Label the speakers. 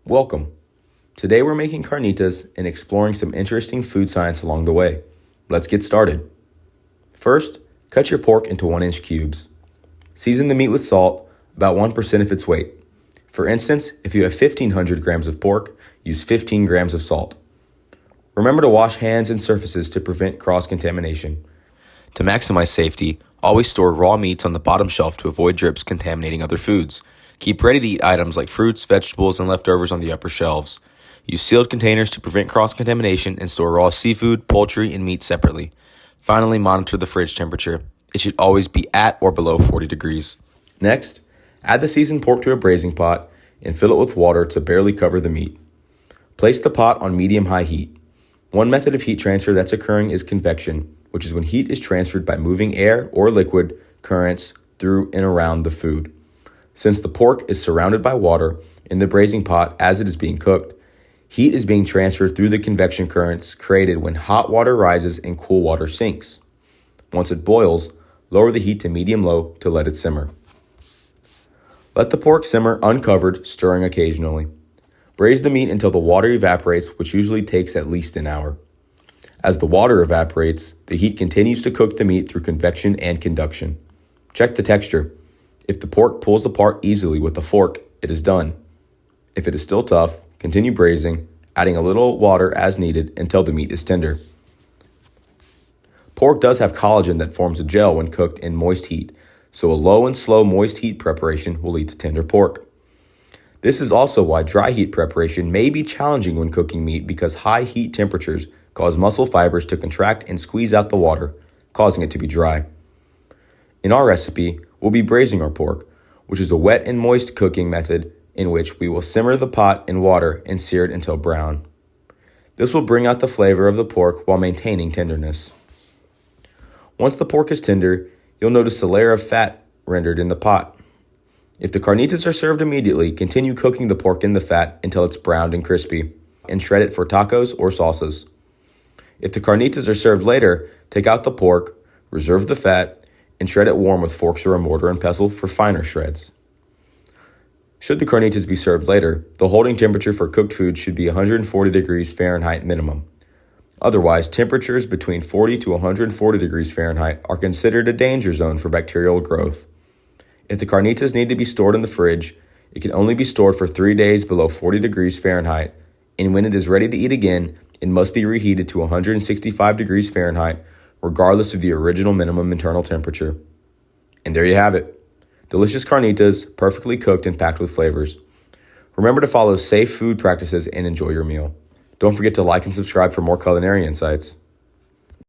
Speaker 1: Welcome. Today we're making carnitas and exploring some interesting food science along the way. Let's get started. First, cut your pork into 1-inch cubes. Season the meat with salt, about 1% of its weight. For instance, if you have 1,500 grams of pork, use 15 grams of salt. Remember to wash hands and surfaces to prevent cross-contamination. To maximize safety, always store raw meats on the bottom shelf to avoid drips contaminating other foods. Keep ready-to-eat items like fruits, vegetables, and leftovers on the upper shelves. Use sealed containers to prevent cross-contamination and store raw seafood, poultry, and meat separately. Finally, monitor the fridge temperature. It should always be at or below 40 degrees. Next, add the seasoned pork to a braising pot and fill it with water to barely cover the meat. Place the pot on medium-high heat. One method of heat transfer that's occurring is convection, which is when heat is transferred by moving air or liquid currents through and around the food. Since the pork is surrounded by water in the braising pot as it is being cooked, heat is being transferred through the convection currents created when hot water rises and cool water sinks. Once it boils, lower the heat to medium-low to let it simmer. Let the pork simmer uncovered, stirring occasionally. Braise the meat until the water evaporates, which usually takes at least an hour. As the water evaporates, the heat continues to cook the meat through convection and conduction. Check the texture. If the pork pulls apart easily with a fork, it is done. If it is still tough, continue braising, adding a little water as needed until the meat is tender. Pork does have collagen that forms a gel when cooked in moist heat, so a low and slow moist heat preparation will lead to tender pork. This is also why dry heat preparation may be challenging when cooking meat because high heat temperatures cause muscle fibers to contract and squeeze out the water, causing it to be dry. In our recipe, we'll be braising our pork, which is a wet and moist cooking method in which we will simmer the pot in water and sear it until brown. This will bring out the flavor of the pork while maintaining tenderness. Once the pork is tender, you'll notice a layer of fat rendered in the pot. If the carnitas are served immediately, continue cooking the pork in the fat until it's browned and crispy, and shred it for tacos or salsas. If the carnitas are served later, take out the pork, reserve the fat, and shred it warm with forks or a mortar and pestle for finer shreds. Should the carnitas be served later, the holding temperature for cooked food should be 140 degrees Fahrenheit minimum. Otherwise, temperatures between 40 to 140 degrees Fahrenheit are considered a danger zone for bacterial growth. If the carnitas need to be stored in the fridge, it can only be stored for 3 days below 40 degrees Fahrenheit, and when it is ready to eat again, it must be reheated to 165 degrees Fahrenheit, regardless of the original minimum internal temperature. And there you have it. Delicious carnitas, perfectly cooked and packed with flavors. Remember to follow safe food practices and enjoy your meal. Don't forget to like and subscribe for more culinary insights.